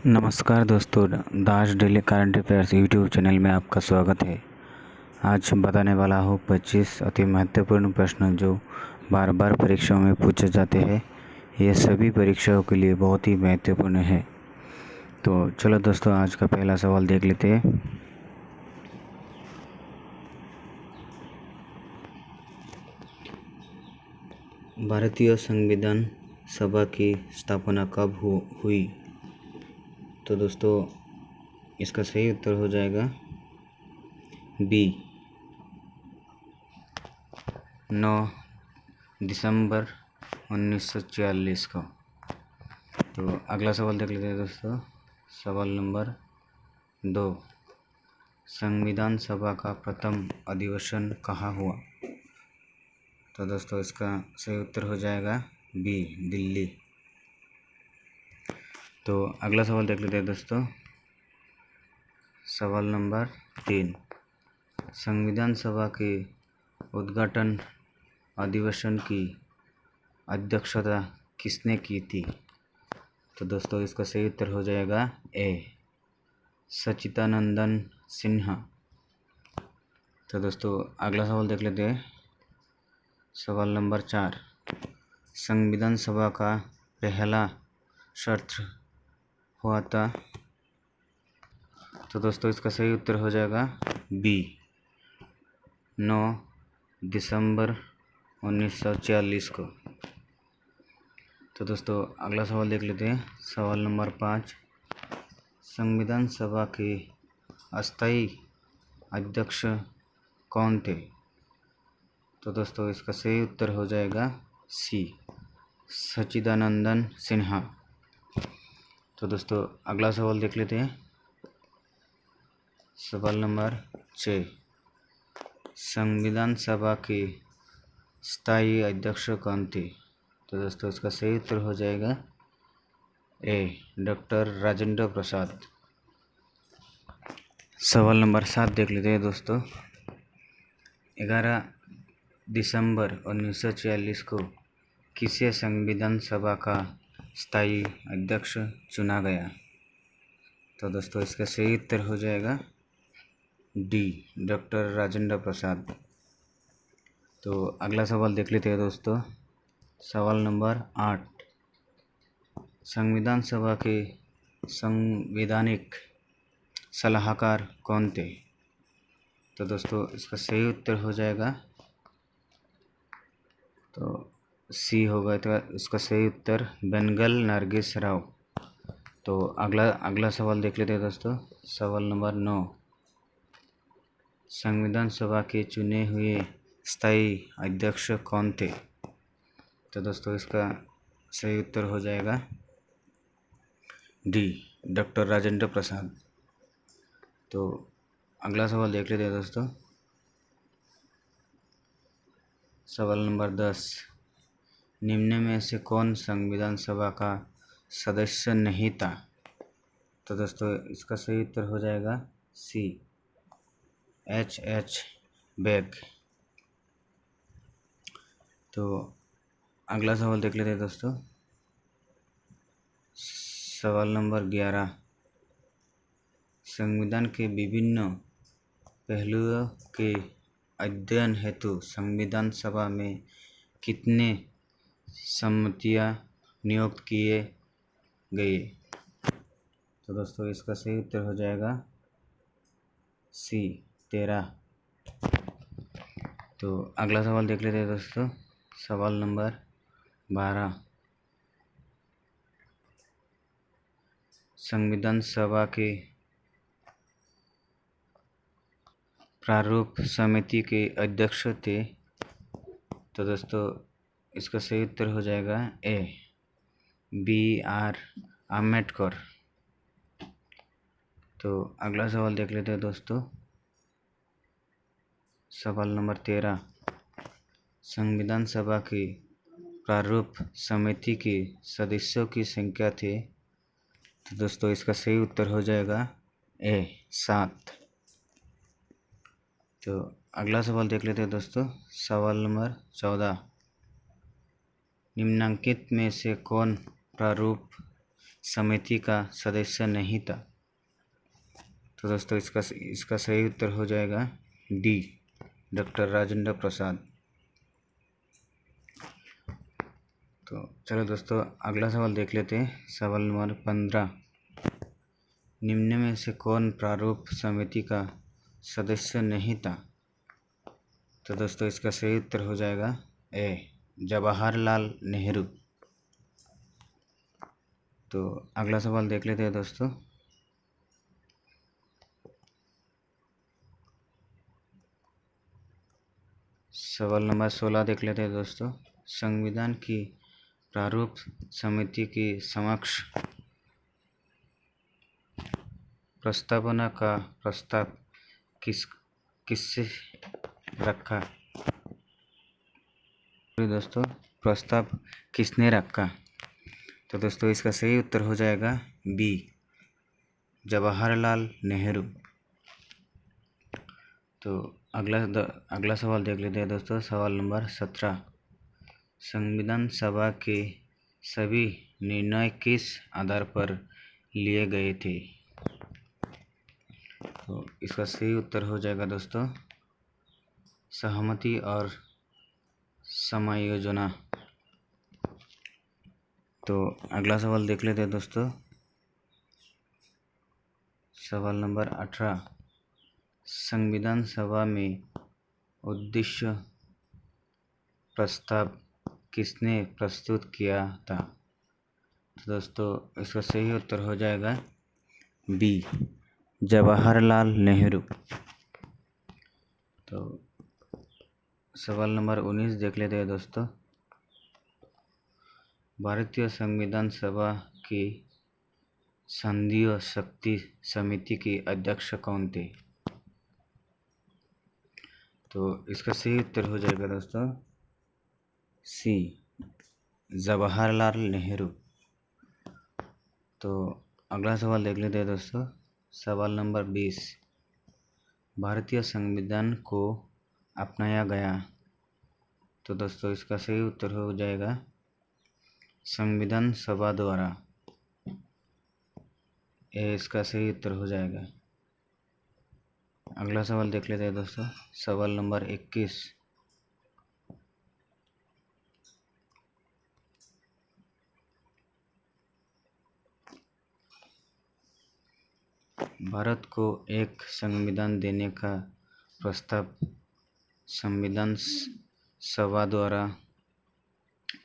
नमस्कार दोस्तों, Das daily current affairs YouTube channel में आपका स्वागत है। आज बताने वाला हूँ 25 अति महत्वपूर्ण प्रश्न जो बार बार परीक्षाओं में पूछे जाते हैं। ये सभी परीक्षाओं के लिए बहुत ही महत्वपूर्ण है। तो चलो दोस्तों, आज का पहला सवाल देख लेते हैं। भारतीय संविधान सभा की स्थापना कब हुई? तो दोस्तों, इसका सही उत्तर हो जाएगा बी, 9 दिसंबर 1946 को। तो अगला सवाल देख लेते हैं दोस्तों। सवाल नंबर 2, संविधान सभा का प्रथम अधिवेशन कहाँ हुआ? तो दोस्तों, इसका सही उत्तर हो जाएगा बी, दिल्ली। तो अगला सवाल देख लेते हैं दोस्तों। सवाल नंबर 3, संविधान सभा के उद्घाटन अधिवेशन की अध्यक्षता किसने की थी? तो दोस्तों, इसका सही उत्तर हो जाएगा ए, सच्चिदानंद सिन्हा। तो दोस्तों, अगला सवाल देख लेते हैं। सवाल नंबर 4, संविधान सभा का पहला सत्र हुआ था? तो दोस्तों, इसका सही उत्तर हो जाएगा बी, 9 दिसंबर 1946 को। तो दोस्तों, अगला सवाल देख लेते हैं। सवाल नंबर 5, संविधान सभा के अस्थायी अध्यक्ष कौन थे? तो दोस्तों, इसका सही उत्तर हो जाएगा सी, सच्चिदानंद सिन्हा। तो दोस्तों, अगला सवाल देख लेते हैं। सवाल नंबर 6, संविधान सभा के स्थायी अध्यक्ष कौन थे? तो दोस्तों, इसका सही उत्तर हो जाएगा ए, डॉक्टर राजेंद्र प्रसाद। सवाल नंबर 7 देख लेते हैं दोस्तों। 11 दिसंबर 1946 को किसे संविधान सभा का स्थायी अध्यक्ष चुना गया? तो दोस्तों, इसका सही उत्तर हो जाएगा डी, डॉक्टर राजेंद्र प्रसाद। तो अगला सवाल देख लेते हैं दोस्तों। सवाल नंबर 8, संविधान सभा के संवैधानिक सलाहकार कौन थे? तो दोस्तों, इसका सही उत्तर हो जाएगा तो सी होगा। तो इसका सही उत्तर बेंगल नरगिस राव। तो अगला सवाल देख लेते हैं दोस्तों। सवाल नंबर 9, संविधान सभा के चुने हुए स्थायी अध्यक्ष कौन थे? तो दोस्तों, इसका सही उत्तर हो जाएगा डी, डॉक्टर राजेंद्र प्रसाद। तो अगला सवाल देख लेते हैं दोस्तों। सवाल नंबर 10, निम्न में से कौन संविधान सभा का सदस्य नहीं था? तो दोस्तों, इसका सही उत्तर हो जाएगा सी, H बैग। तो अगला सवाल देख लेते हैं दोस्तों। सवाल नंबर 11, संविधान के विभिन्न पहलुओं के अध्ययन हेतु संविधान सभा में कितने समितियां नियुक्त किए गए? तो दोस्तों, इसका सही उत्तर हो जाएगा सी, 13। तो अगला सवाल देख लेते हैं दोस्तों। सवाल नंबर 12, संविधान सभा के प्रारूप समिति के अध्यक्ष थे? तो दोस्तों, इसका सही उत्तर हो जाएगा ए, BR अम्बेडकर। तो अगला सवाल देख लेते हैं दोस्तों। सवाल नंबर 13, संविधान सभा की प्रारूप समिति के सदस्यों की संख्या थे? तो दोस्तों, इसका सही उत्तर हो जाएगा ए, 7। तो अगला सवाल देख लेते हैं दोस्तों। सवाल नंबर 14, निम्नलिखित में से कौन प्रारूप समिति का सदस्य नहीं था। तो दोस्तों इसका सही उत्तर हो जाएगा डी, डॉक्टर राजेंद्र प्रसाद। तो चलो दोस्तों अगला सवाल देख लेते हैं। सवाल नंबर 15, निम्न में से कौन प्रारूप समिति का सदस्य नहीं था? तो दोस्तों इसका सही उत्तर हो जाएगा ए, जवाहरलाल नेहरू। तो अगला सवाल देख लेते हैं दोस्तों। सवाल नंबर 16 देख लेते हैं दोस्तों। संविधान की प्रारूप समिति के समक्ष प्रस्तावना का प्रस्ताव किससे रखा? दोस्तों प्रस्ताव किसने रखा? तो दोस्तों इसका सही उत्तर हो जाएगा बी, जवाहरलाल नेहरू। तो अगला सवाल देख लेते हैं दोस्तों। सवाल नंबर 17, संविधान सभा के सभी निर्णय किस आधार पर लिए गए थे? तो इसका सही उत्तर हो जाएगा दोस्तों सहमति और समायोजना। तो अगला सवाल देख लेते हैं दोस्तों। सवाल नंबर 18, संविधान सभा में उद्देश्य प्रस्ताव किसने प्रस्तुत किया था? तो दोस्तों इसका सही उत्तर हो जाएगा बी, जवाहरलाल नेहरू। तो सवाल नंबर 19 देख लेते हैं दोस्तों। भारतीय संविधान सभा की संसदीय शक्ति समिति के अध्यक्ष कौन थे? तो इसका सही उत्तर हो जाएगा दोस्तों सी, जवाहरलाल नेहरू। तो अगला सवाल देख लेते हैं दोस्तों। सवाल नंबर 20, भारतीय संविधान को अपनाया गया। तो दोस्तों इसका सही उत्तर हो जाएगा संविधान सभा द्वारा। ये इसका सही उत्तर हो जाएगा। अगला सवाल देख लेते हैं दोस्तों। सवाल नंबर 21, भारत को एक संविधान देने का प्रस्ताव संविधान सभा द्वारा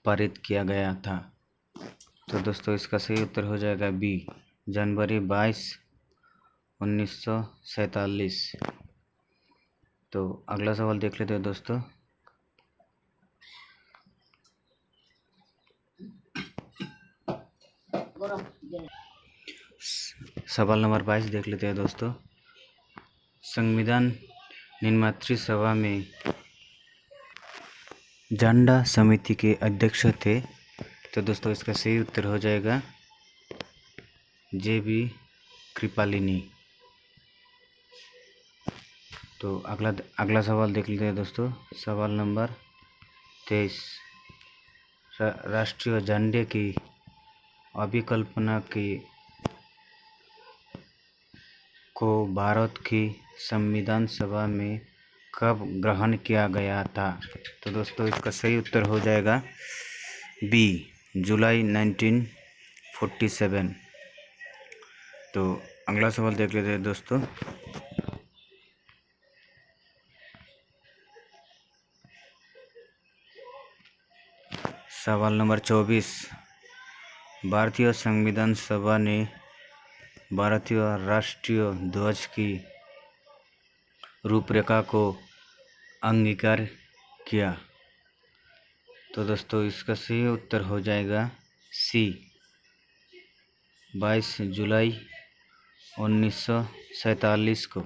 पारित किया गया था। तो दोस्तों इसका सही उत्तर हो जाएगा बी, जनवरी 22, 1947। तो अगला सवाल देख लेते हैं दोस्तों। सवाल नंबर 22 देख लेते हैं दोस्तों। संविधान निर्मात्री सभा में झंडा समिति के अध्यक्ष थे। तो दोस्तों इसका सही उत्तर हो जाएगा जे.बी. कृपलानी। तो अगला सवाल देख लेते हैं दोस्तों। सवाल नंबर 23, राष्ट्रीय झंडे की अभिकल्पना को भारत की संविधान सभा में कब ग्रहण किया गया था? तो दोस्तों इसका सही उत्तर हो जाएगा बी, जुलाई 1947। तो अगला सवाल देख लेते हैं दोस्तों। सवाल नंबर 24, भारतीय संविधान सभा ने भारतीय राष्ट्रीय ध्वज की रूपरेखा को अंगीकार किया। तो दोस्तों इसका सही उत्तर हो जाएगा सी, 22 जुलाई 1947 को।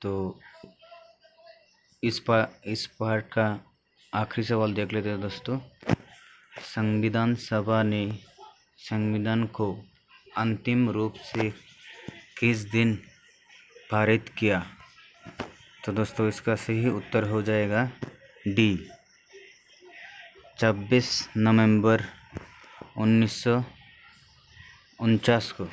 तो इस पार्ट का आखिरी सवाल देख लेते हैं दोस्तों। संविधान सभा ने संविधान को अंतिम रूप से किस दिन पारित किया? तो दोस्तों इसका सही उत्तर हो जाएगा डी, 26 नवंबर 1949 को।